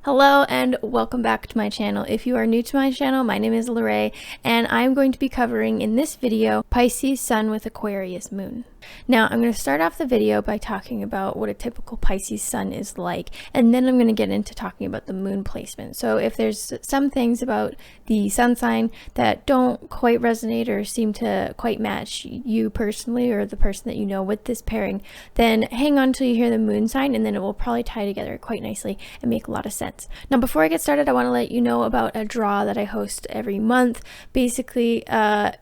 Hello and welcome back to my channel. If you are new to my channel, my name is Lorraine and I'm going to be covering in this video Pisces Sun with Aquarius Moon. Now I'm going to start off the video by talking about what a typical Pisces Sun is like, and then I'm going to get into talking about the moon placement. So if there's some things about the sun sign that don't quite resonate or seem to quite match you personally or the person that you know with this pairing, then hang on till you hear the moon sign, and then it will probably tie together quite nicely and make a lot of sense. Now before I get started, I want to let you know about a draw that I host every month. Basically,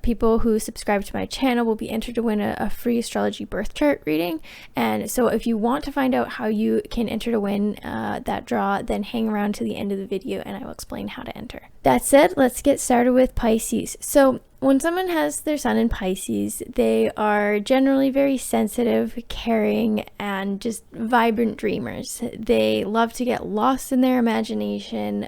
people who subscribe to my channel will be entered to win a free astrology birth chart reading. And so if you want to find out how you can enter to win that draw, then hang around to the end of the video and I will explain how to enter. That said, let's get started with Pisces. So when someone has their sun in Pisces, they are generally very sensitive, caring, and just vibrant dreamers. They love to get lost in their imagination,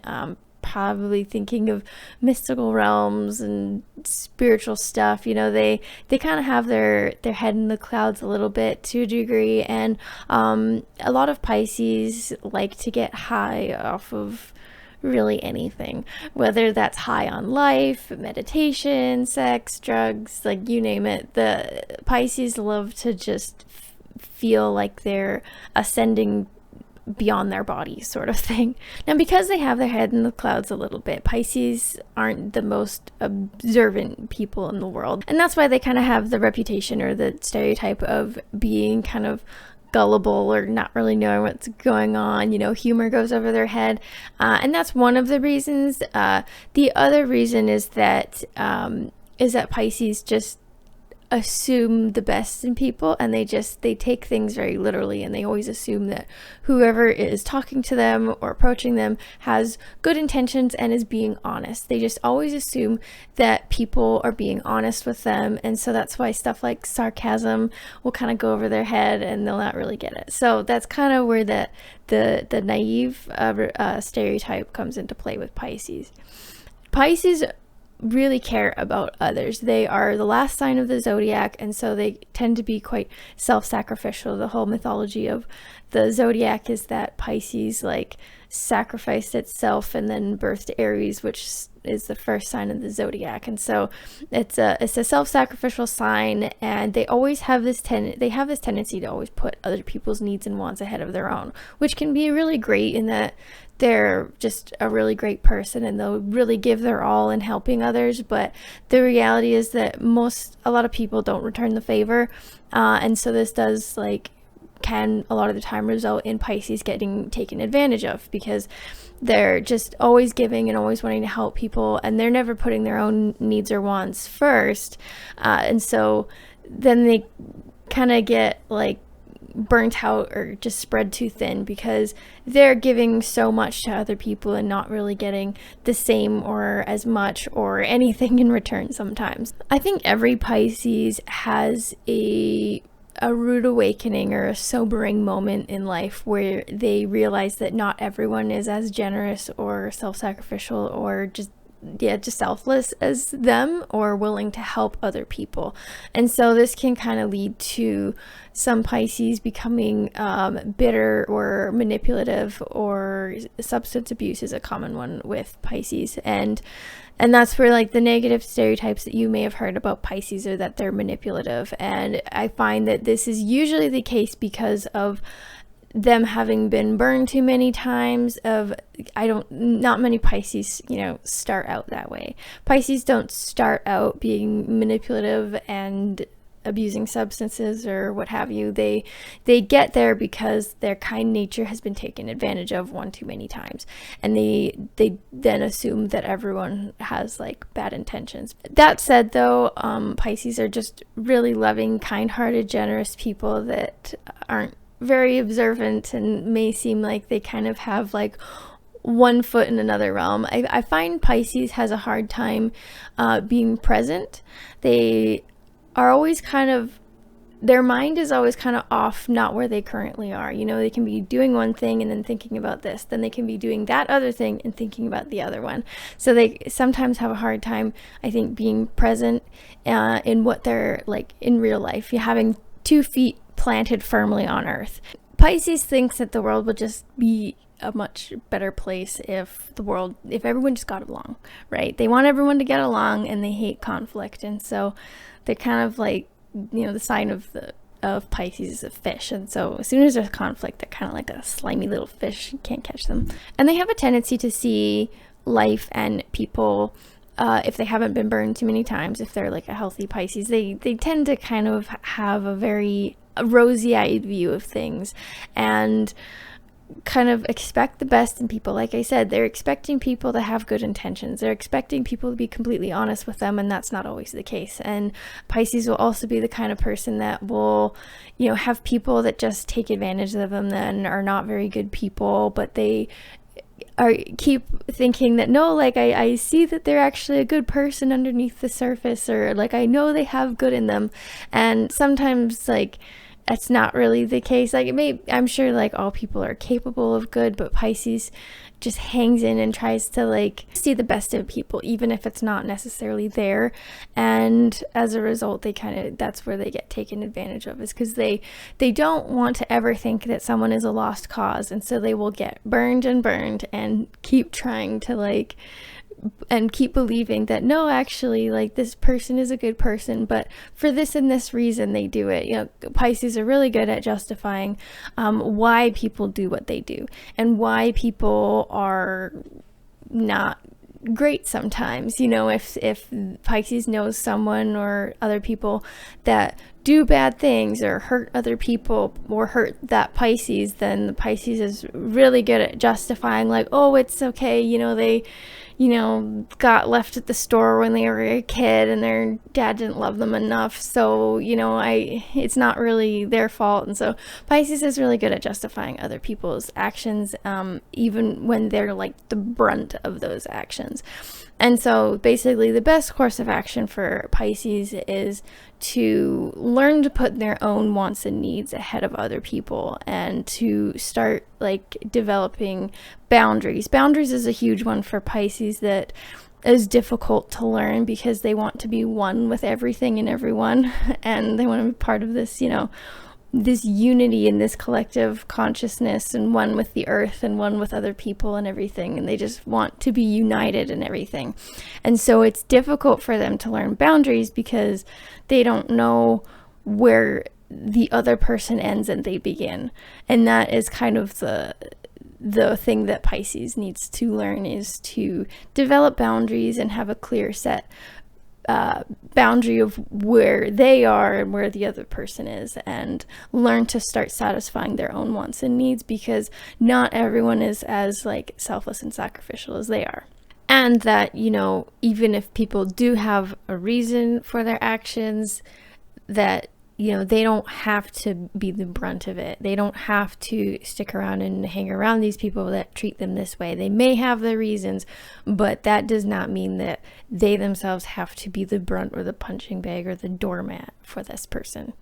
probably thinking of mystical realms and spiritual stuff. You know, they kind of have their head in the clouds a little bit to a degree, and a lot of Pisces like to get high off of really anything, whether that's high on life, meditation, sex, drugs, like you name it. The Pisces love to just feel like they're ascending beyond their body, sort of thing. Now because they have their head in the clouds a little bit, Pisces aren't the most observant people in the world, and that's why they kind of have the reputation or the stereotype of being kind of gullible or not really knowing what's going on. You know, humor goes over their head, and that's one of the reasons. The other reason is that Pisces just assume the best in people, and they take things very literally, and they always assume that whoever is talking to them or approaching them has good intentions and is being honest. They just always assume that people are being honest with them, and so that's why stuff like sarcasm will kind of go over their head and they'll not really get it. So that's kind of where the naive stereotype comes into play with Pisces. Pisces really care about others. They are the last sign of the zodiac, and so they tend to be quite self-sacrificial. The whole mythology of the zodiac is that Pisces like sacrificed itself and then birthed Aries, which is the first sign of the zodiac. And so it's a self-sacrificial sign, and they always have this tendency to always put other people's needs and wants ahead of their own, which can be really great in that they're just a really great person and they'll really give their all in helping others. But the reality is that a lot of people don't return the favor, and so this does can a lot of the time result in Pisces getting taken advantage of, because they're just always giving and always wanting to help people, and they're never putting their own needs or wants first, and so then they kind of get burnt out or just spread too thin, because they're giving so much to other people and not really getting the same or as much or anything in return sometimes. I think every Pisces has a rude awakening or a sobering moment in life where they realize that not everyone is as generous or self-sacrificial or just selfless as them or willing to help other people. And so this can kind of lead to some Pisces becoming bitter or manipulative, or substance abuse is a common one with Pisces. And that's where the negative stereotypes that you may have heard about Pisces are that they're manipulative. And I find that this is usually the case because of them having been burned too many times. Not many Pisces, start out that way. Pisces don't start out being manipulative and abusing substances or what have you. They get there because their kind nature has been taken advantage of one too many times, and they then assume that everyone has bad intentions. That said, though, Pisces are just really loving, kind-hearted, generous people that aren't very observant and may seem like they kind of have one foot in another realm. I find Pisces has a hard time being present. They are always their mind is always kind of off, not where they currently are. They can be doing one thing and then thinking about this, then they can be doing that other thing and thinking about the other one. So they sometimes have a hard time, I think, being present in what they're in real life. You're having 2 feet planted firmly on earth. Pisces thinks that the world will just be a much better place if everyone just got along, right? They want everyone to get along, and they hate conflict. And so they're kind of like, the sign of Pisces is a fish, and so as soon as there's conflict, they're kind of like a slimy little fish. You can't catch them. And they have a tendency to see life and people, if they haven't been burned too many times, if they're like a healthy Pisces, they tend to kind of have a very rosy-eyed view of things, and kind of expect the best in people. Like I said, they're expecting people to have good intentions. They're expecting people to be completely honest with them, and that's not always the case. And Pisces will also be the kind of person that will, have people that just take advantage of them and are not very good people, but they keep thinking that, no, like I see that they're actually a good person underneath the surface, or like I know they have good in them. And sometimes like that's not really the case. Like I'm sure like all people are capable of good, but Pisces just hangs in and tries to like see the best in people, even if it's not necessarily there. And as a result, that's where they get taken advantage of, is because they don't want to ever think that someone is a lost cause. And so they will get burned and keep trying to and keep believing that, no, actually, like, this person is a good person, but for this and this reason they do it. Pisces are really good at justifying why people do what they do, and why people are not great sometimes. If Pisces knows someone or other people that do bad things or hurt other people or hurt that Pisces, then the Pisces is really good at justifying, like, oh, it's okay, they got left at the store when they were a kid and their dad didn't love them enough, so it's not really their fault. And so Pisces is really good at justifying other people's actions, even when they're like the brunt of those actions. And so basically the best course of action for Pisces is to learn to put their own wants and needs ahead of other people, and to start like developing boundaries. Boundaries is a huge one for Pisces that is difficult to learn, because they want to be one with everything and everyone, and they want to be part of this, this unity in this collective consciousness, and one with the earth and one with other people and everything, and they just want to be united and everything. And so it's difficult for them to learn boundaries, because they don't know where the other person ends and they begin. And that is kind of the thing that Pisces needs to learn, is to develop boundaries and have a clear set boundary of where they are and where the other person is, and learn to start satisfying their own wants and needs, because not everyone is as like selfless and sacrificial as they are. And that, even if people do have a reason for their actions, that they don't have to be the brunt of it. They don't have to stick around and hang around these people that treat them this way. They may have their reasons, but that does not mean that they themselves have to be the brunt or the punching bag or the doormat for this person.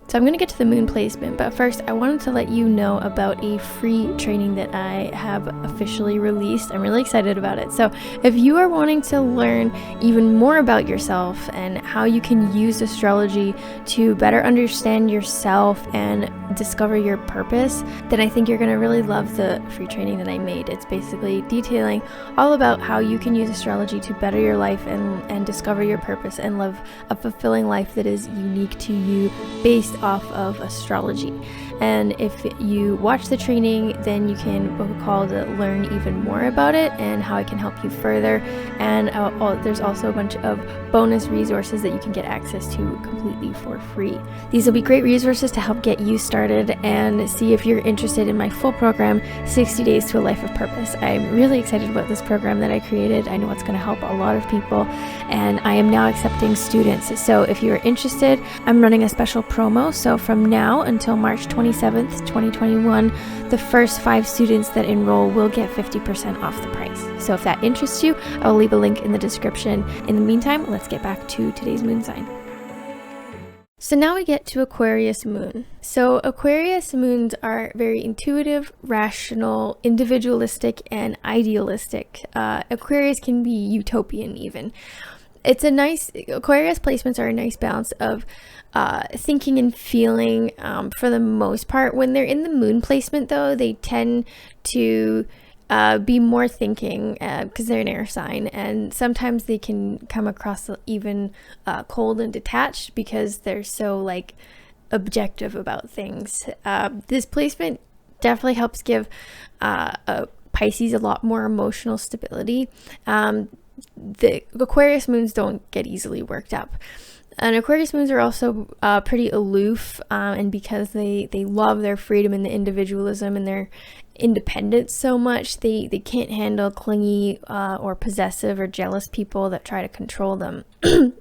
So I'm going to get to the moon placement, but first I wanted to let you know about a free training that I have officially released. I'm really excited about it. So if you are wanting to learn even more about yourself and how you can use astrology to better understand yourself and discover your purpose, then I think you're going to really love the free training that I made. It's basically detailing all about how you can use astrology to better your life and discover your purpose and live a fulfilling life that is unique to you based off of astrology. And if you watch the training, then you can book a call to learn even more about it and how it can help you further. And there's also a bunch of bonus resources that you can get access to completely for free. These will be great resources to help get you started and see if you're interested in my full program, 60 Days to a Life of Purpose. I'm really excited about this program that I created. I know it's going to help a lot of people, and I am now accepting students. So if you're interested, I'm running a special promo. So from now until March 27th, 2021, the first 5 students that enroll will get 50% off the price. So if that interests you, I will leave a link in the description. In the meantime, let's get back to today's moon sign. So now we get to Aquarius Moon. So Aquarius moons are very intuitive, rational, individualistic, and idealistic. Aquarius can be utopian even. it's a nice, Aquarius placements are a nice balance of thinking and feeling for the most part. When they're in the moon placement though, they tend to be more thinking because they're an air sign, and sometimes they can come across even cold and detached because they're so like objective about things. This placement definitely helps give Pisces a lot more emotional stability. The Aquarius moons don't get easily worked up. And Aquarius moons are also pretty aloof, and because they love their freedom and the individualism and their independence so much, they can't handle clingy or possessive or jealous people that try to control them.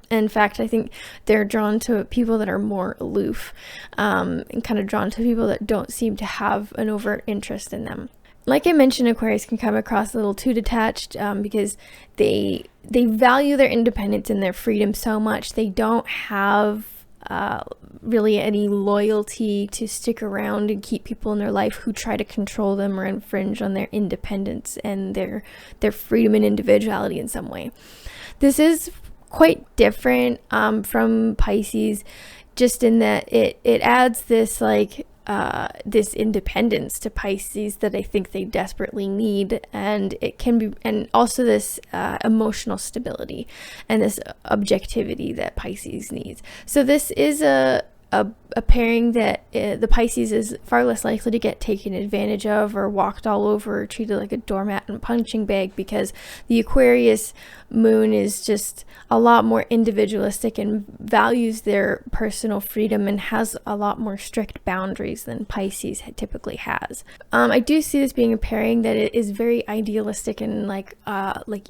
In fact, I think they're drawn to people that are more aloof, and kind of drawn to people that don't seem to have an overt interest in them. Like I mentioned, Aquarius can come across a little too detached because they value their independence and their freedom so much. They don't have really any loyalty to stick around and keep people in their life who try to control them or infringe on their independence and their freedom and individuality in some way. This is quite different from Pisces, just in that it adds this like this independence to Pisces that I think they desperately need, and it can be, and also this emotional stability and this objectivity that Pisces needs. So this is a pairing that the Pisces is far less likely to get taken advantage of or walked all over or treated like a doormat and punching bag, because the Aquarius moon is just a lot more individualistic and values their personal freedom and has a lot more strict boundaries than Pisces typically has. I do see this being a pairing that it is very idealistic and like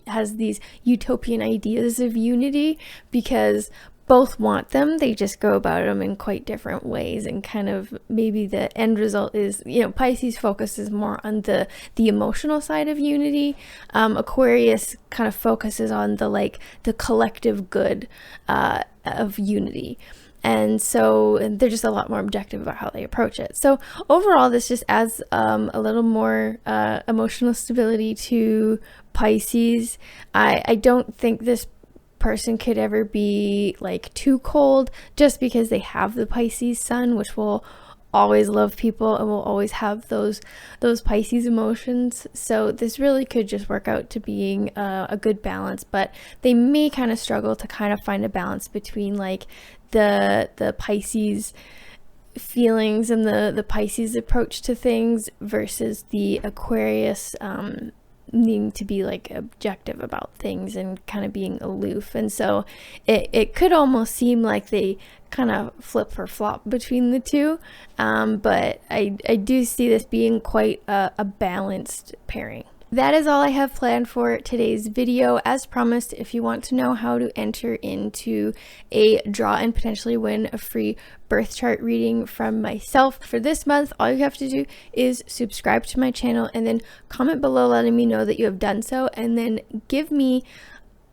has these utopian ideas of unity, because both want them, they just go about them in quite different ways, and kind of maybe the end result is, you know, Pisces focuses more on the emotional side of unity. Aquarius kind of focuses on the collective good of unity. And so they're just a lot more objective about how they approach it. So overall, this just adds a little more emotional stability to Pisces. I don't think this person could ever be like too cold, just because they have the Pisces sun, which will always love people and will always have those Pisces emotions. So this really could just work out to being a good balance, but they may kind of struggle to kind of find a balance between like the Pisces feelings and the Pisces approach to things versus the Aquarius needing to be like objective about things and kind of being aloof. And so it could almost seem like they kind of flip or flop between the two, but I do see this being quite a balanced pairing. That is all I have planned for today's video. As promised, if you want to know how to enter into a draw and potentially win a free birth chart reading from myself for this month, all you have to do is subscribe to my channel and then comment below letting me know that you have done so, and then give me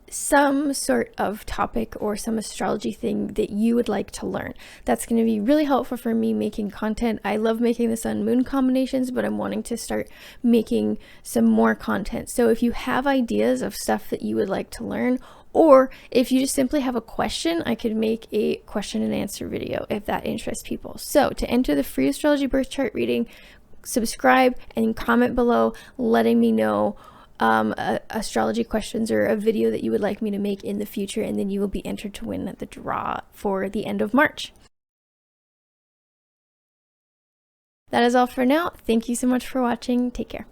some sort of topic or some astrology thing that you would like to learn. That's going to be really helpful for me making content. I love making the sun moon combinations, but I'm wanting to start making some more content. So if you have ideas of stuff that you would like to learn, or if you just simply have a question, I could make a question and answer video if that interests people. So to enter the free astrology birth chart reading, subscribe and comment below letting me know astrology questions or a video that you would like me to make in the future, and then you will be entered to win the draw for the end of March. That is all for now. Thank you so much for watching. Take care.